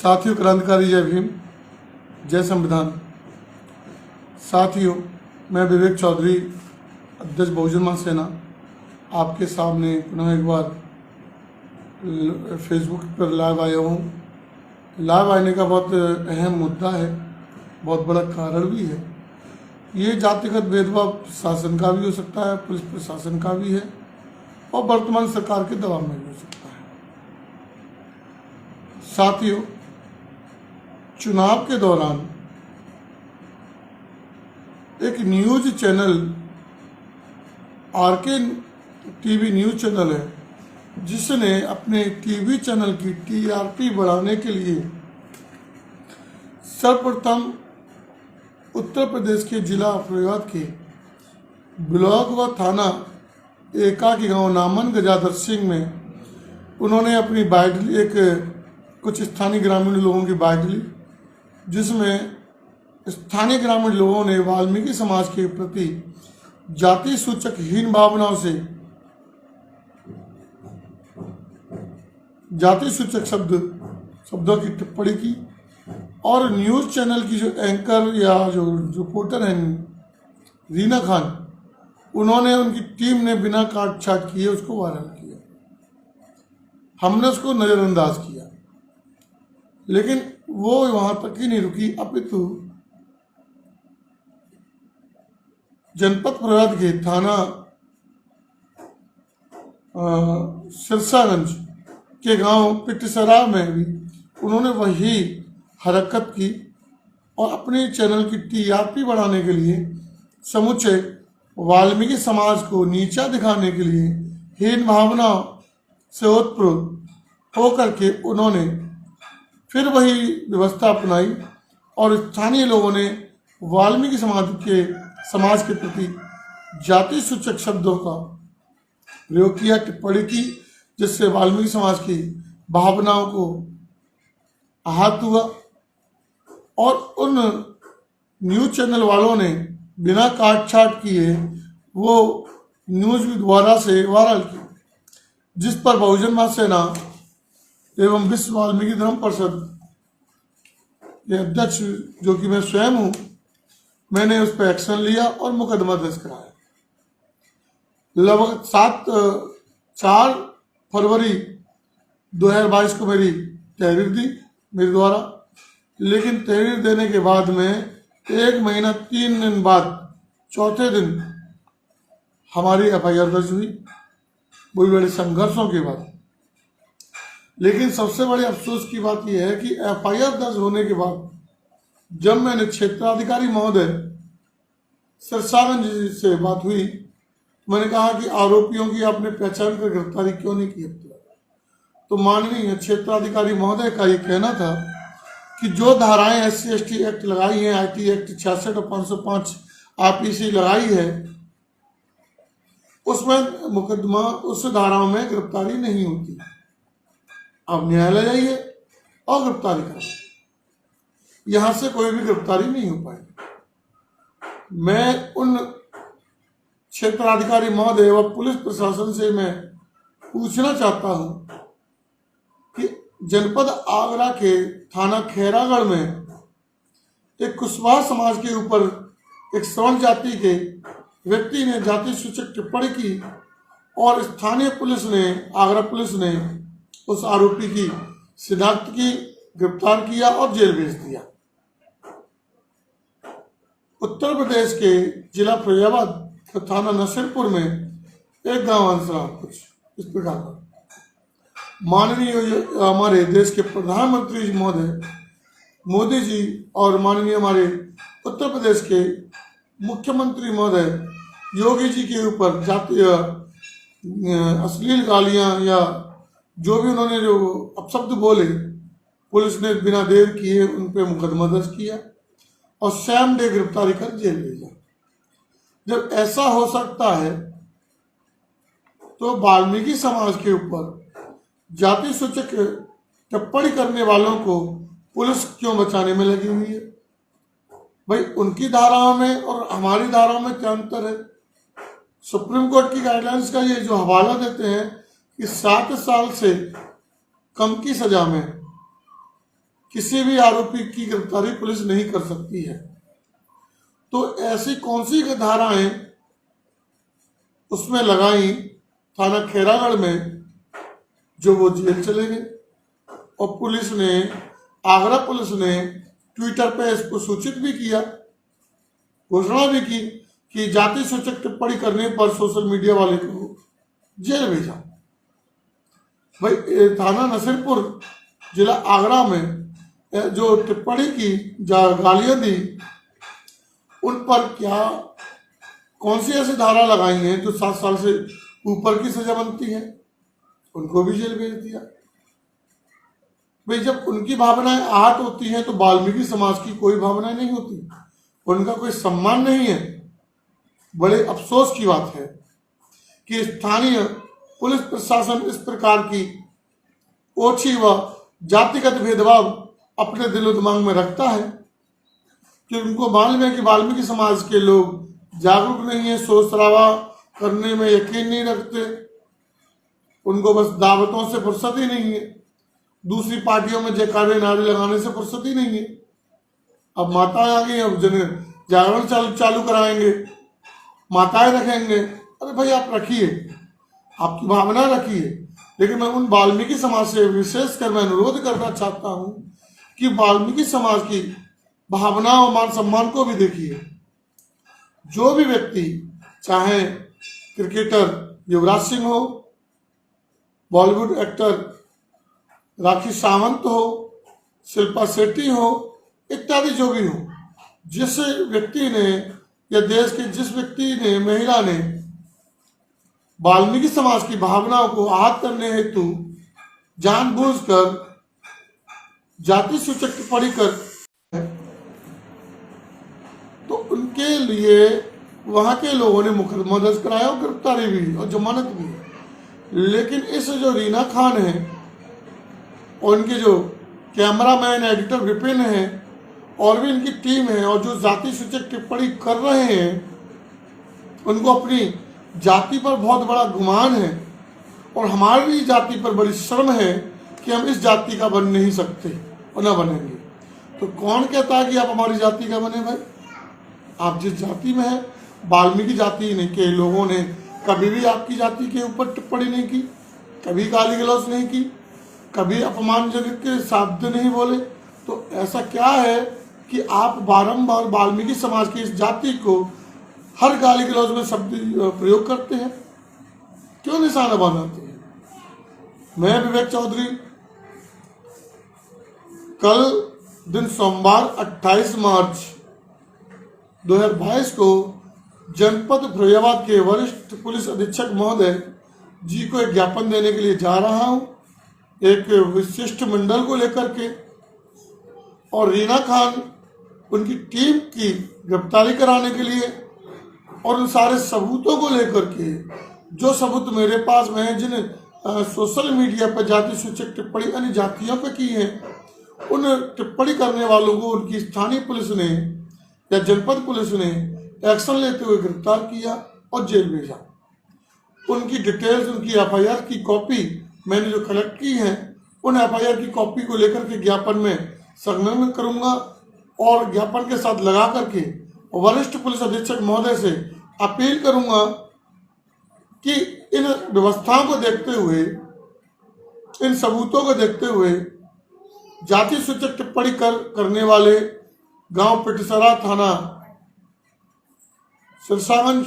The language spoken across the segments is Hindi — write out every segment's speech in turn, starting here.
साथियों, क्रांतिकारी जय भीम, जय संविधान। साथियों, मैं विवेक चौधरी, अध्यक्ष बहुजन महासत्ता सेना, आपके सामने पुनः एक बार फेसबुक पर लाइव आया हूँ। लाइव आने का बहुत अहम मुद्दा है, बहुत बड़ा कारण भी है। ये जातिगत भेदभाव शासन का भी हो सकता है, पुलिस प्रशासन का भी है और वर्तमान सरकार के दबाव में भी हो सकता है। साथियों, चुनाव के दौरान एक news channel, RK TV news channel है, जिसने अपने टीवी चैनल की टीआरपी बढ़ाने के लिए सर्वप्रथम उत्तर प्रदेश के जिला फरीदाबाद के ब्लॉक व थाना एका के गांव नामन गजाधर सिंह में उन्होंने अपनी बाइट ली, कुछ स्थानीय ग्रामीण लोगों की बाइट ली, जिसमें स्थानीय ग्रामीण लोगों ने वाल्मीकि समाज के प्रति जाति सूचक हीन भावनाओं से जाति सूचक शब्दों की टिप्पणी की और न्यूज चैनल की जो एंकर या जो रिपोर्टर हैं रीना खान, उन्होंने, उनकी टीम ने बिना काट छाट किए उसको वायरल किया। हमने उसको नज़रअंदाज किया, लेकिन वो वहां तक ही नहीं रुकी, अपितु जनपद फरीदाबाद के थाना सिरसागंज के गांव पिटसरा में भी उन्होंने वही हरकत की और अपने चैनल की टीआरपी बढ़ाने के लिए समुचे वाल्मीकि समाज को नीचा दिखाने के लिए हीन भावना से ओतप्रोत होकर के उन्होंने फिर वही व्यवस्था अपनाई और स्थानीय लोगों ने वाल्मीकि समाज के प्रति जाति सूचक शब्दों का प्रयोग किया, टिप्पणी की, जिससे वाल्मीकि समाज की भावनाओं को आहत हुआ और उन न्यूज चैनल वालों ने बिना काट छाट किए वो न्यूज भी दोबारा से वायरल की, जिस पर बहुजन महासत्ता सेना एवं विश्व वाल्मीकि धर्म परिषद के अध्यक्ष, जो कि मैं स्वयं हूँ, मैंने उस पर एक्शन लिया और मुकदमा दर्ज कराया। लगभग 4 फरवरी 2022 को मेरी तहरीर दी मेरे द्वारा, लेकिन तहरीर देने के बाद में 1 महीना 3 दिन बाद चौथे दिन हमारी एफआईआर दर्ज हुई, बड़ी बड़े संघर्षों के बाद। लेकिन सबसे बड़ी अफसोस की बात यह है कि एफआईआर दर्ज होने के बाद जब मैंने क्षेत्राधिकारी महोदय सिरसागंज जी से बात हुई, मैंने कहा कि आरोपियों की आपने पहचान कर गिरफ्तारी क्यों नहीं की अब तक? तो माननीय क्षेत्राधिकारी महोदय का ये कहना था कि जो धाराएं SC/ST एक्ट लगाई हैं, IT एक्ट 66 और 505 आरपीसी लगाई है, उसमें मुकदमा उस धाराओं में गिरफ्तारी नहीं होती। अब न्यायालय जाइए और गिरफ्तारी करो, यहां से कोई भी गिरफ्तारी नहीं हो पाएगी। मैं उन क्षेत्राधिकारी महोदय व पुलिस प्रशासन से मैं पूछना चाहता हूं कि जनपद आगरा के थाना खैरागढ़ में एक कुशवाहा समाज के ऊपर एक श्रवण जाति के व्यक्ति ने जाति सूचक टिप्पणी की और स्थानीय पुलिस ने, आगरा पुलिस ने उस आरोपी की शिनाख्त की, गिरफ्तार किया और जेल भेज दिया। उत्तर प्रदेश के जिला फरीदाबाद थाना नसीरपुर में एक गांव अंसरा, कुछ इस प्रकार का, माननीय हमारे देश के प्रधानमंत्री महोदय मोदी जी और माननीय हमारे उत्तर प्रदेश के मुख्यमंत्री महोदय योगी जी के ऊपर जातीय अश्लील गालियां या जो भी उन्होंने जो अपशब्द बोले, पुलिस ने बिना देर किए उन पे मुकदमा दर्ज किया और सैम डे गिरफ्तारी कर जेल भेजा। जब ऐसा हो सकता है तो वाल्मीकि समाज के ऊपर जाति सूचक टिप्पणी करने वालों को पुलिस क्यों बचाने में लगी हुई है? भाई, उनकी धाराओं में और हमारी धाराओं में क्या अंतर है? सुप्रीम कोर्ट की गाइडलाइंस का ये जो हवाला देते हैं कि 7 साल से कम की सजा में किसी भी आरोपी की गिरफ्तारी पुलिस नहीं कर सकती है। तो ऐसी कौन सी धाराएं उसमें लगाई थाना खैरागढ़ में जो वो जेल चले गए। और पुलिस ने, आगरा पुलिस ने ट्विटर पे इसको सूचित भी किया, घोषणा भी की कि जाति सूचक टिप्पणी करने पर सोशल मीडिया वाले को जेल भेजा। भाई थाना नसीरपुर जिला आगरा में जो टिप्पणी की, गालियां दी, उन पर क्या कौन सी ऐसी धारा लगाई हैं जो 7 साल से ऊपर की सजा बनती है, उनको भी जेल भेज दिया। भाई जब उनकी भावनाएं आहत होती हैं तो वाल्मीकि समाज की कोई भावनाएं नहीं होती, उनका कोई सम्मान नहीं है। बड़े अफसोस की बात है कि स्थानीय पुलिस प्रशासन इस प्रकार की ओछी व जातिगत भेदभाव अपने दिलो दिमाग में रखता है कि उनको मालूम है कि वाल्मीकि समाज के लोग जागरूक नहीं है, सोच सरावा करने में यकीन नहीं रखते, उनको बस दावतों से फुर्सत ही नहीं है, दूसरी पार्टियों में जयकारे नारे लगाने से फुर्सत ही नहीं है। अब माताएं आ गई, अब जागरण चालू कराएंगे, माताएं रखेंगे। अरे भाई आप रखिए, आपकी भावना रखिए, लेकिन मैं उन वाल्मीकि समाज से विशेषकर मैं अनुरोध करना चाहता हूं कि वाल्मीकि समाज की भावना और मान सम्मान को भी देखिए। जो भी व्यक्ति, चाहे क्रिकेटर युवराज सिंह हो, बॉलीवुड एक्टर राखी सावंत हो, शिल्पा शेट्टी हो, इत्यादि जो भी हो, जिस व्यक्ति ने या देश के जिस व्यक्ति ने, महिला ने वाल्मीकि समाज की भावनाओं को आहत करने हेतु जानबूझकर जाति सूचक टिप्पणी कर, तो उनके लिए वहां के लोगों ने मुकदमा दर्ज कराया और गिरफ्तारी भी और जमानत भी। लेकिन इस जो रीना खान है और इनके जो कैमरामैन एडिटर विपिन है और भी इनकी टीम है, और जो जाति सूचक टिप्पणी कर रहे हैं, उनको अपनी जाति पर बहुत बड़ा गुमान है और हमारी जाति पर बड़ी शर्म है कि हम इस जाति का बन नहीं सकते और न बनेंगे। तो कौन कहता है कि आप हमारी जाति का बने? भाई आप जिस जाति में है, वाल्मीकि जाति नहीं के लोगों ने कभी भी आपकी जाति के ऊपर टिप्पणी नहीं की, कभी गाली गलौज नहीं की, कभी अपमानजनक के शब्द नहीं बोले। तो ऐसा क्या है कि आप बारंबार वाल्मीकि समाज की इस जाति को हर गाली गलौज में शब्द प्रयोग करते हैं, क्यों निशाना बनाते हैं? मैं विवेक चौधरी कल दिन सोमवार 28 मार्च 2022 को जनपद फिरोजाबाद के वरिष्ठ पुलिस अधीक्षक महोदय जी को एक ज्ञापन देने के लिए जा रहा हूं, एक विशिष्ट मंडल को लेकर के, और रीना खान उनकी टीम की गिरफ्तारी कराने के लिए, और उन सारे सबूतों को लेकर के, जो सबूत मेरे पास में है, जिन सोशल मीडिया पर जाति सूचक टिप्पणी अन्य जातियों पर की है, उन टिप्पणी करने वालों को उनकी स्थानीय पुलिस ने या जनपद पुलिस ने एक्शन लेते हुए गिरफ्तार किया और जेल भेजा। उनकी डिटेल्स, उनकी एफआईआर की कॉपी मैंने जो कलेक्ट की है, उन एफआईआर की कॉपी को लेकर के ज्ञापन में संलग्न करूंगा और ज्ञापन के साथ लगा करके वरिष्ठ पुलिस अधीक्षक महोदय से अपील करूंगा कि इन व्यवस्थाओं को देखते हुए, इन सबूतों को देखते हुए, जाति सूचक टिप्पणी करने वाले गांव पिटसरा थाना सिरसागंज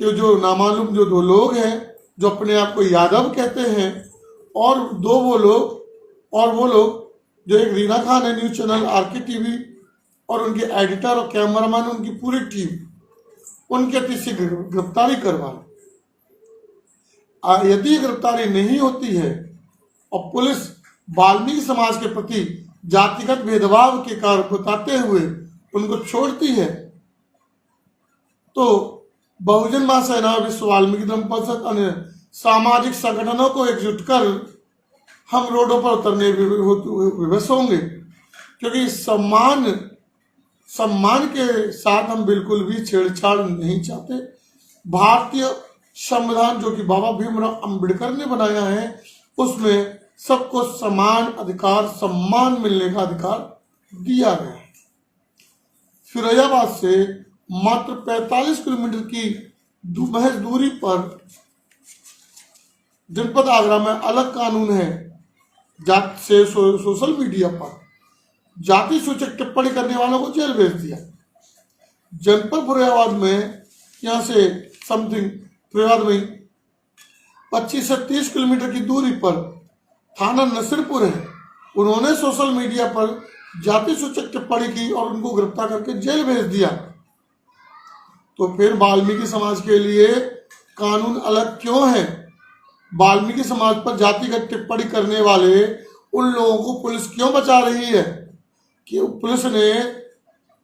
के जो नामालूम जो 2 लोग हैं, जो अपने आप को यादव कहते हैं, और वो लोग जो एक रीना खान है न्यूज चैनल आरके टीवी, और उनके एडिटर और कैमरामैन, उनकी पूरी टीम, उनके पीछे गिरफ्तारी करवाए। यदि गिरफ्तारी नहीं होती है और पुलिस वाल्मीकि समाज के प्रति जातिगत भेदभाव के कारण बताते हुए उनको छोड़ती है, तो बहुजन महासेना, विश्व वाल्मीकि धर्म परिषद, अन्य सामाजिक संगठनों को एकजुट कर हम रोडों पर उतरने विवश होंगे, क्योंकि सम्मान के साथ हम बिल्कुल भी छेड़छाड़ नहीं चाहते। भारतीय संविधान जो कि बाबा भीमराव अंबेडकर ने बनाया है, उसमें सबको समान अधिकार, सम्मान मिलने का अधिकार दिया गया है। फिरोजाबाद से मात्र 45 किलोमीटर की महज दूरी पर जनपद आगरा में अलग कानून है। जात से सोशल मीडिया पर जाति सूचक टिप्पणी करने वालों को जेल भेज दिया। जनपद फिरोजाबाद में यहाँ से समथिंग फिरोजाबाद में 25 से 30 किलोमीटर की दूरी पर थाना नसीरपुर है। उन्होंने सोशल मीडिया पर जाति सूचक टिप्पणी की और उनको गिरफ्तार करके जेल भेज दिया। तो फिर वाल्मीकि समाज के लिए कानून अलग क्यों है? वाल्मीकि समाज पर जातिगत टिप्पणी करने वाले उन लोगों को पुलिस क्यों बचा रही है? कि पुलिस ने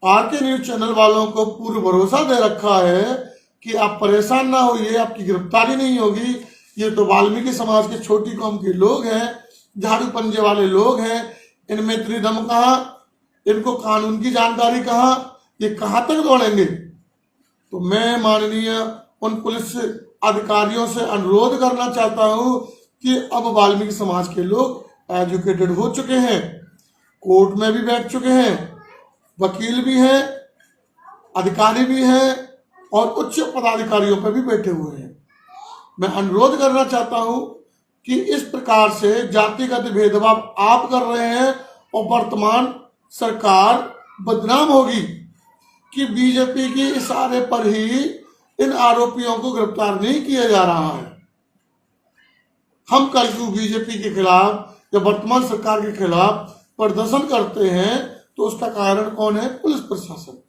आरके न्यूज चैनल वालों को पूर्ण भरोसा दे रखा है कि आप परेशान ना होइए, आपकी गिरफ्तारी नहीं होगी। ये तो वाल्मीकि समाज के छोटी कौम के लोग हैं, झाड़ू पंजे वाले लोग हैं, इनमें इतनी दम कहाँ, इनको कानून की जानकारी कहाँ, ये कहाँ तक दौड़ेंगे? तो मैं माननीय उन पुलिस अधिकारियों से अनुरोध करना चाहता हूं कि अब वाल्मीकि समाज के लोग एजुकेटेड हो चुके हैं, कोर्ट में भी बैठ चुके हैं, वकील भी हैं, अधिकारी भी हैं और उच्च पदाधिकारियों पर भी बैठे हुए हैं। मैं अनुरोध करना चाहता हूं कि इस प्रकार से जातिगत भेदभाव आप कर रहे हैं और वर्तमान सरकार बदनाम होगी कि बीजेपी के इशारे पर ही इन आरोपियों को गिरफ्तार नहीं किया जा रहा है। हम कल को बीजेपी के खिलाफ या वर्तमान सरकार के खिलाफ प्रदर्शन करते हैं तो उसका कारण कौन है? पुलिस प्रशासन।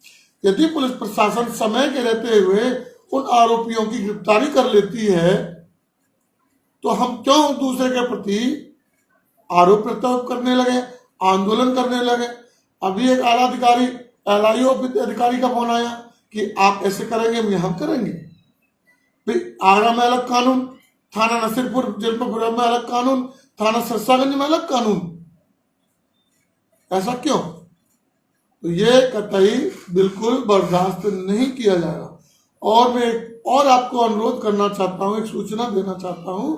यदि पुलिस प्रशासन समय के रहते हुए उन आरोपियों की गिरफ्तारी कर लेती है तो हम क्यों दूसरे के प्रति आरोप प्रत्यारोप करने लगे, आंदोलन करने लगे? अभी एक आला अधिकारी LIO अधिकारी का फोन आया कि आप ऐसे करेंगे, हम करेंगे। फिर आगरा में अलग कानून, थाना नसीरपुर जनपद फिरोजाबाद में अलग कानून, थाना सिरसागंज में अलग कानून। ऐसा क्यों? तो ये कतई बिल्कुल बर्दाश्त नहीं किया जाएगा। और मैं और आपको अनुरोध करना चाहता हूं, एक सूचना देना चाहता हूं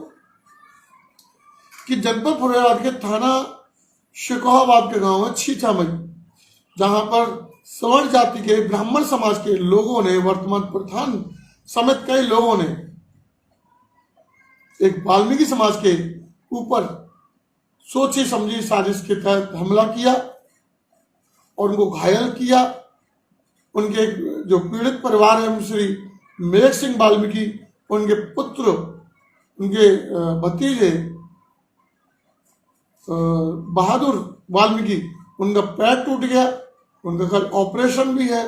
कि जनपद फिरोजाबाद के थाना शिकोहाबाद के गांव में छीछामई, जहां पर सवर्ण जाति के ब्राह्मण समाज के लोगों ने, वर्तमान प्रधान समेत कई लोगों ने एक वाल्मीकि समाज के ऊपर सोची समझी साजिश के तहत हमला किया और उनको घायल किया। उनके जो पीड़ित परिवार है श्री मेघ सिंह वाल्मीकि, उनके पुत्र, उनके भतीजे बहादुर वाल्मीकि, उनका पैर टूट गया, उनका कल ऑपरेशन भी है।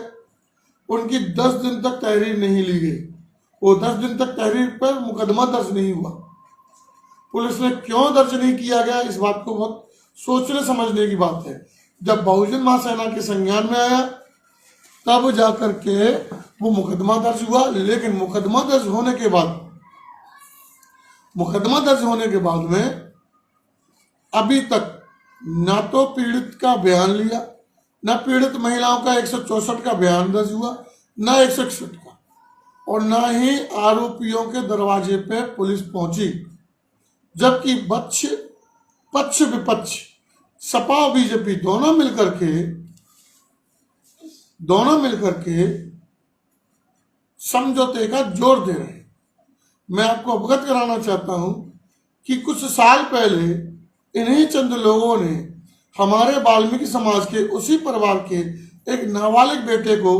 उनकी 10 दिन तक तहरीर नहीं ली गई। वो 10 दिन तक तहरीर पर मुकदमा दर्ज नहीं हुआ। पुलिस ने क्यों दर्ज नहीं किया गया, इस बात को बहुत सोचने समझने की बात है। जब बहुजन महासेना के संज्ञान में आया तब जाकर के वो मुकदमा दर्ज हुआ। लेकिन मुकदमा दर्ज होने के बाद में अभी तक ना तो पीड़ित का बयान लिया, न पीड़ित महिलाओं का 164 का बयान दर्ज हुआ, न 161 का, और न ही आरोपियों के दरवाजे पे पुलिस पहुंची। जबकि पक्ष विपक्ष सपा बीजेपी दोनों मिलकर के समझौते का जोर दे रहे हैं। मैं आपको अवगत कराना चाहता हूं कि कुछ साल पहले इन्हीं चंद लोगों ने हमारे वाल्मीकि समाज के उसी परिवार के एक नाबालिग बेटे को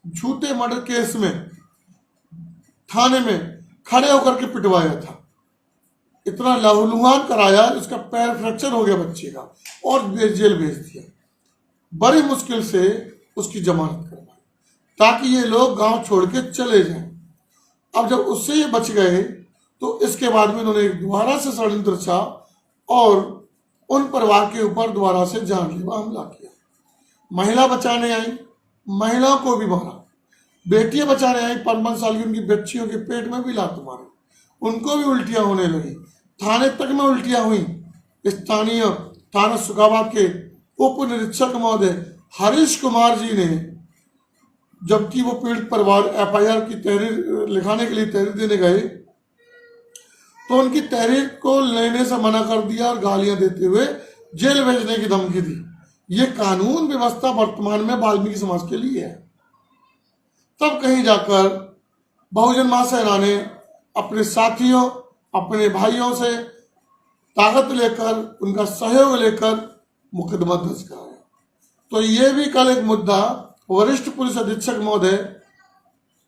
झूठे मर्डर केस में थाने में खड़े होकर के पिटवाया था। इतना लहूलुहान कराया, उसका पैर फ्रैक्चर हो गया बच्चे का, और जेल भेज दिया। बड़ी मुश्किल से उसकी जमानत करवाई ताकि ये लोग गांव छोड़ के चले जाएं। अब जब उससे ये बच गए तो इसके बाद में उन्होंने दोबारा से षड्यंत्र रचा और उन परिवार के ऊपर दोबारा से जानलेवा हमला किया। महिला बचाने आई, महिलाओं को भी मारा। बेटियां बचाने आई, 5 साल की उनकी बच्चियों के पेट में भी लात मारे, उनको भी उल्टियां होने लगी। थाने तक में उल्टियां हुई। स्थानीय थाना शिकोहाबाद के उप निरीक्षक महोदय हरीश कुमार जी ने, जबकि वो पीड़ित परिवार FIR की तहरीर लिखाने के लिए तहरीर देने गए, तो उनकी तहरीर को लेने से मना कर दिया और गालियां देते हुए जेल भेजने की धमकी दी। ये कानून व्यवस्था वर्तमान में वाल्मीकि समाज के लिए है। तब कहीं जाकर बहुजन महासेना ने अपने साथियों, अपने भाइयों से ताकत लेकर, उनका सहयोग लेकर मुकदमा दर्ज कराया। तो ये भी कल एक मुद्दा वरिष्ठ पुलिस अधीक्षक महोदय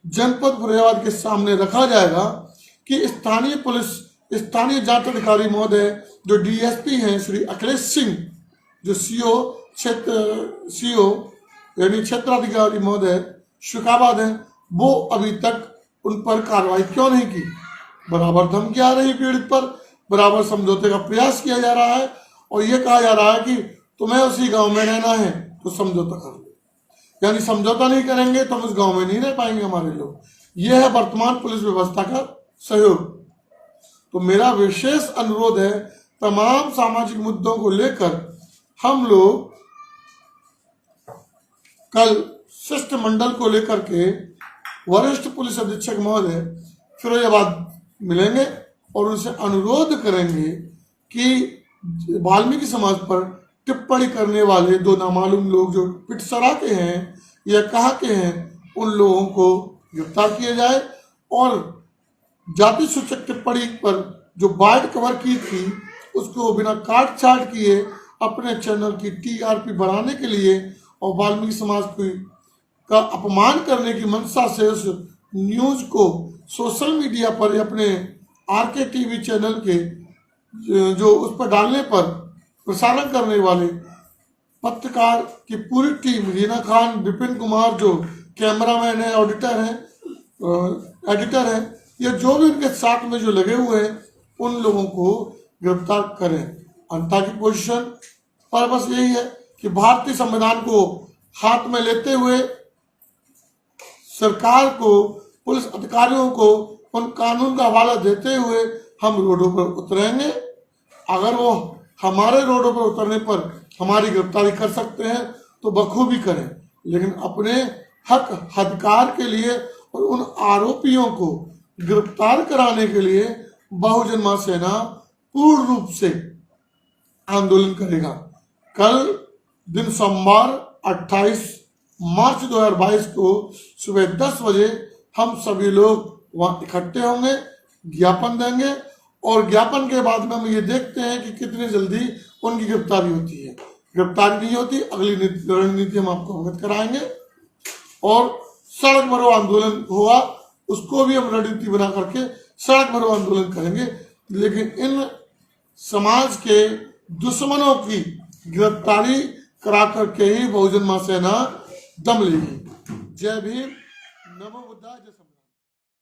जनपद फरीदाबाद के सामने रखा जाएगा कि स्थानीय जांच अधिकारी महोदय जो डीएसपी हैं श्री अखिलेश सिंह, जो सीओ यानी क्षेत्राधिकारी महोदय शुकाबाद हैं, वो अभी तक उन पर कार्रवाई क्यों नहीं की। बराबर धमकी आ रही पीड़ित पर, बराबर समझौते का प्रयास किया जा रहा है और ये कहा जा रहा है कि तुम्हें उसी गांव में रहना है तो समझौता कर लो, यानी समझौता नहीं करेंगे तो हम उस गांव में नहीं रह पाएंगे हमारे लोग। यह है वर्तमान पुलिस व्यवस्था का सहयोग। तो मेरा विशेष अनुरोध है, तमाम सामाजिक मुद्दों को लेकर हम लोग कल शिष्टमंडल को लेकर के वरिष्ठ पुलिस अधीक्षक महोदय फिरोजाबाद मिलेंगे और उनसे अनुरोध करेंगे कि वाल्मीकि समाज पर टिप्पणी करने वाले दो नामालूम लोग जो पिटसरा के हैं या कहा के हैं, उन लोगों को गिरफ्तार किया जाए और जाति सूचक टिप्पणी पर जो बाइट कवर की थी उसको बिना काट छाट किए अपने चैनल की टीआरपी बढ़ाने के लिए और वाल्मीकि समाज का अपमान करने की मंशा से उस न्यूज को सोशल मीडिया पर अपने आरके टीवी चैनल के जो उस पर डालने पर प्रसारण करने वाले पत्रकार की पूरी टीम, रीना खान, विपिन कुमार जो कैमरामैन है, ऑडिटर है, एडिटर है, ये जो भी उनके साथ में जो लगे हुए हैं उन लोगों को गिरफ्तार करें। अंता की पोजीशन पर बस यही है कि भारतीय संविधान को हाथ में लेते हुए सरकार को, पुलिस अधिकारियों को उन कानून का हवाला देते हुए हम रोडों पर उतरेंगे। अगर वो हमारे रोडों पर उतरने पर हमारी गिरफ्तारी कर सकते हैं तो बखूबी करें, लेकिन अपने हक अधिकार के लिए और उन आरोपियों को गिरफ्तार कराने के लिए बहुजन महासेना पूर्ण रूप से आंदोलन करेगा। कल दिन सोमवार 28 मार्च 2022 को सुबह 10 बजे हम सभी लोग वहां इकट्ठे होंगे, ज्ञापन देंगे और ज्ञापन के बाद में हम ये देखते हैं कि कितनी जल्दी उनकी गिरफ्तारी होती है। गिरफ्तारी नहीं होती, अगली रणनीति हम आपको अवगत कराएंगे और सड़क भरो आंदोलन हुआ उसको भी हम रणनीति बना करके सड़क भरो आंदोलन करेंगे, लेकिन इन समाज के दुश्मनों की गिरफ्तारी करा करके ही बहुजन महासेना दम लेगी। जय भीम, नमो बुद्धाय, जय